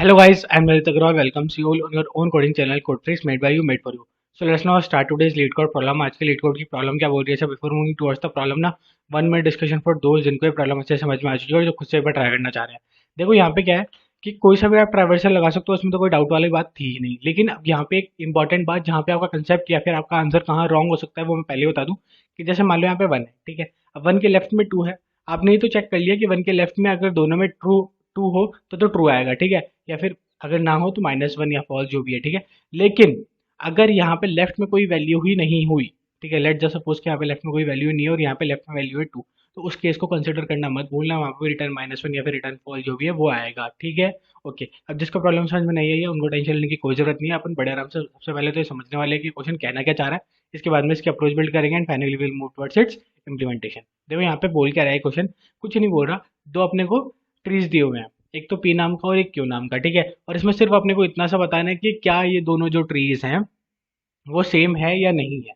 Hello guys, I'm Lalit Agrawal. Welcomes you all on your own coding channel CodeFreaks made by you, made for you. So let's now start today's lead code problem. आज के lead code की problem क्या बोल रही है? अच्छा before moving towards the problem ना 1 minute discussion for दोस्त जिनको ये प्रॉब्लम अच्छे से समझ में आ चुकी है और जो खुद से एक बार ट्राई करना चाह रहे हैं। देखो यहाँ पे क्या है कि कोई सा भी आप ट्राइवर्सल लगा सकते हो, उसमें तो कोई डाउट वाली बात थी ही नहीं। लेकिन अब यहाँ पे एक इंपॉर्टेंट बात जहाँ पे आपका कंसेप्ट या फिर आपका आंसर कहाँ रॉन्ग हो सकता है वो मैं पहले बता दूँ कि जैसे मान लो यहाँ पे 1 है, ठीक है। अब 1 के लेफ्ट में 2 है। आपने ये तो चेक कर लिया कि 1 के लेफ्ट में अगर दोनों में ट्रू 2 हो तो ट्रू आएगा, ठीक है। या फिर अगर ना हो तो -1 या फॉल्स जो भी है, ठीक है। लेकिन अगर यहाँ पे लेफ्ट में कोई वैल्यू ही नहीं हुई, ठीक है, लेट जस्ट सपोज कि यहाँ पे लेफ्ट में कोई वैल्यू नहीं है और यहाँ पे लेफ्ट में वैल्यू है 2, तो उस केस को कंसिडर करना मत भूलना। वहाँ पे रिटर्न -1 या फिर रिटर्न फॉल्स जो भी है वो आएगा, ठीक है। ओके, अब जिसको प्रॉब्लम समझ में नहीं आई है उनको टेंशन लेने की कोई जरूरत नहीं है। अपन बड़े आराम से सबसे पहले तो ये समझने वाले हैं कि क्वेश्चन कहना क्या चाह रहा है, इसके बाद में इसकी अप्रोच बिल्ड करेंगे and finally will move towards it's implementation. देखो यहाँ पे बोल क्या रहा है क्वेश्चन, कुछ नहीं बोल रहा। दो अपने को ट्रीज दिए हुए हैं, एक तो पी नाम का और एक क्यू नाम का, ठीक है। और इसमें सिर्फ अपने को इतना सा बताना है कि क्या ये दोनों जो ट्रीज हैं वो सेम है या नहीं है,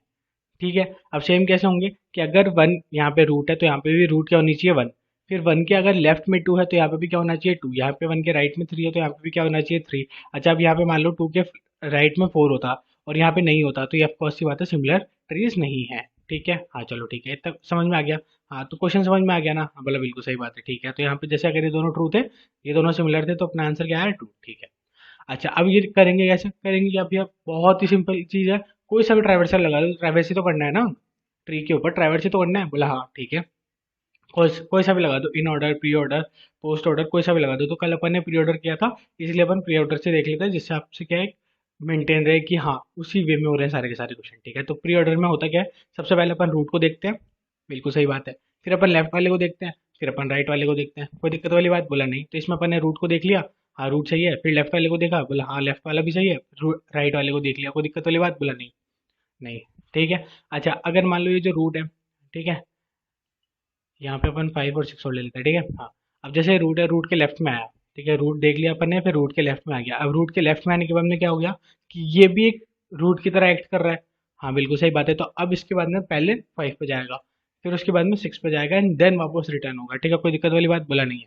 ठीक है। अब सेम कैसे होंगे कि अगर 1 यहाँ पे रूट है तो यहाँ पे भी रूट क्या होनी चाहिए 1। फिर 1 के अगर लेफ्ट में 2 है तो यहाँ पे भी क्या होना चाहिए 2। यहाँ पे 1 के राइट में 3 है तो यहाँ पे भी क्या होना चाहिए 3। अच्छा, अब यहाँ पे मान लो 2 के राइट में 4 होता और यहाँ पे नहीं होता तो ये ऑफकोर्स सी बात है सिमिलर ट्रीज नहीं है, ठीक है। हाँ चलो ठीक है, इतना समझ में आ गया। हाँ तो क्वेश्चन समझ में आ गया ना? हाँ बोला बिल्कुल सही बात है, ठीक है। तो यहाँ पे जैसे अगर ये दोनों ट्रू थे, ये दोनों सिमिलर थे, तो अपना आंसर क्या है 2, ठीक है। अच्छा, अब ये करेंगे कैसे करेंगे कि अब ये बहुत ही सिंपल चीज़ है। कोई सा भी ट्राइवर्सल लगा दो, ट्राइवर्सी तो करना है ना, ट्री के ऊपर ट्राइवर्सी तो करना है। बोला हाँ ठीक है, कोई कोई सा भी लगा दो, in order, pre order, post order, कोई सा भी लगा दो। तो कल अपन ने प्री ऑर्डर किया था, इसलिए अपन प्री ऑर्डर से देख लेते हैं, जिससे आपसे क्या है मेंटेन रहे कि हाँ उसी वे में हो रहे हैं सारे के सारे क्वेश्चन, ठीक है। तो प्री ऑर्डर में होता क्या है, सबसे पहले अपन रूट को देखते हैं, बिल्कुल सही बात है। फिर अपन लेफ्ट वाले को देखते हैं, फिर अपन राइट वाले को देखते हैं। कोई दिक्कत वाली बात? बोला नहीं। तो इसमें अपन ने रूट को देख लिया, हाँ रूट सही है। फिर लेफ्ट वाले को देखा, बोला हाँ लेफ्ट वाला भी सही है। राइट वाले को देख लिया, कोई दिक्कत वाली बात? बोला नहीं। नहीं, ठीक है। अच्छा, अगर मान लो ये जो रूट है, ठीक है, यहाँ पे अपन 5 और 6 और ले लेते हैं, ठीक है। हाँ, अब जैसे रूट है, रूट के लेफ्ट में आया, ठीक है, रूट देख लिया अपन ने, फिर रूट के लेफ्ट में आ गया। अब रूट के लेफ्ट में आने के बाद में क्या हो गया कि ये भी एक रूट की तरह एक्ट कर रहा है। हाँ बिल्कुल सही बात है। तो अब इसके बाद में पहले 5 पे जाएगा, फिर उसके बाद में 6 पे जाएगा एंड देन वापस रिटर्न होगा, ठीक है। कोई दिक्कत वाली बात? बोला नहीं है।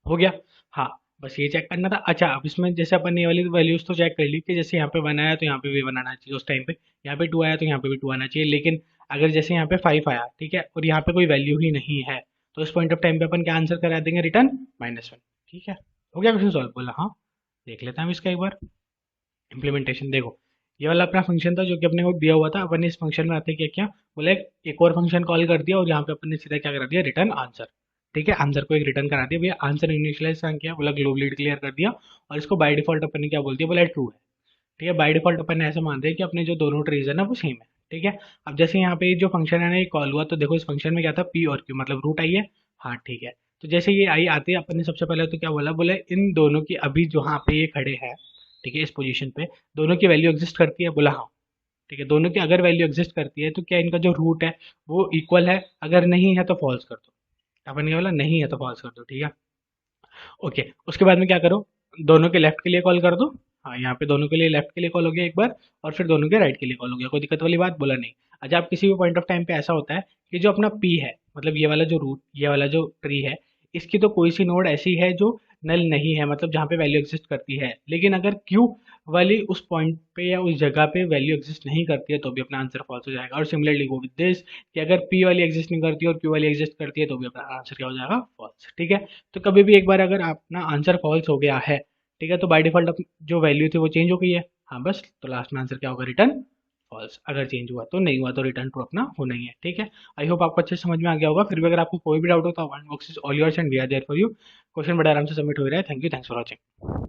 हो गया। हाँ, बस ये चेक करना था। अच्छा, अब इसमें जैसे अपन ने ये वाली वैल्यूज तो चेक कर ली कि जैसे यहाँ पे 1 आया तो यहाँ पे भी 1 आना चाहिए उस टाइम पे, यहाँ पे 2 आया तो यहाँ पे भी 2 आना चाहिए। लेकिन अगर जैसे यहाँ पे 5 आया, ठीक है, और यहाँ पे कोई वैल्यू ही नहीं है, तो इस पॉइंट ऑफ टाइम पे अपन क्या आंसर करा देंगे? रिटर्न -1, ठीक है। हो गया क्वेश्चन सॉल्व? बोला हाँ। देख लेते हैं हम इसका एक बार इम्प्लीमेंटेशन। देखो, ये वाला अपना फंक्शन था जो कि अपने को दिया हुआ था। अपन ने इस फंक्शन में आते क्या क्या बोला, एक और फंक्शन कॉल कर दिया और यहाँ पे अपन ने सीधा क्या करा दिया? रिटर्न आंसर, ठीक है। आंसर को एक रिटर्न करा दिया। भैया आंसर इनिशियलाइज किया, बोला ग्लोबली डिक्लेयर कर दिया, और इसको बाय डिफॉल्ट अपन ने क्या बोल दिया? बोला ट्रू है, ठीक है। बाय डिफॉल्ट अपन ने ऐसा मान दिया कि अपने जो दोनों ट्रीज है ना वो सेम है, ठीक है। अब जैसे यहाँ पे जो फंक्शन है ना ये कॉल हुआ, तो देखो इस फंक्शन में क्या था? पी और क्यू, मतलब रूट आई है। हाँ ठीक है। तो जैसे ये आई आती है, अपन ने सबसे पहले तो क्या बोला? बोले इन दोनों की अभी जो यहाँ पे ये खड़े हैं, ठीक है, इस पोजीशन पे दोनों की वैल्यू एग्जिस्ट करती है? बोला हाँ, ठीक है। दोनों की अगर वैल्यू एग्जिस्ट करती है तो क्या इनका जो रूट है वो इक्वल है? अगर नहीं है तो फॉल्स कर दो। अपन ने क्या बोला? नहीं है तो फॉल्स कर दो, ठीक है। ओके, उसके बाद में क्या करो? दोनों के लेफ्ट के लिए कॉल कर दो। हाँ, यहाँ पे दोनों के लिए लेफ्ट के लिए कॉल हो गया एक बार, और फिर दोनों के राइट के लिए कॉल हो गया। कोई दिक्कत वाली बात? बोला नहीं। अच्छा, आप किसी भी पॉइंट ऑफ टाइम पे ऐसा होता है कि जो अपना पी है, मतलब ये वाला जो रूट, ये वाला जो ट्री है, इसकी तो कोई सी नोड ऐसी है जो नल नहीं है, मतलब जहाँ पे वैल्यू एग्जिस्ट करती है। लेकिन अगर क्यू वाली उस पॉइंट पे या उस जगह पे वैल्यू एग्जिस्ट नहीं करती है तो भी अपना आंसर फॉल्स हो जाएगा। और सिमिलरली गो विद दिस कि अगर पी वाली एग्जिस्ट नहीं करती है और क्यू वाली एग्जिस्ट करती है तो भी अपना आंसर क्या हो जाएगा? फॉल्स, ठीक है। तो कभी भी एक बार अगर अपना आंसर फॉल्स हो गया है, ठीक है, तो बाय डिफॉल्ट जो वैल्यू थी वो चेंज हो गई है। हाँ बस, तो लास्ट में आंसर क्या होगा? Return false. अगर चेंज हुआ तो, नहीं हुआ तो रिटर्न ट्रू अपना होना ही है, ठीक है। आई होप आपको अच्छे से समझ में आ गया होगा। फिर भी अगर आपको कोई भी डाउट हो तो one box is all yours and we are there for you. Question बड़े आराम से सबमिट हो रहा है। Thank you, thanks for watching.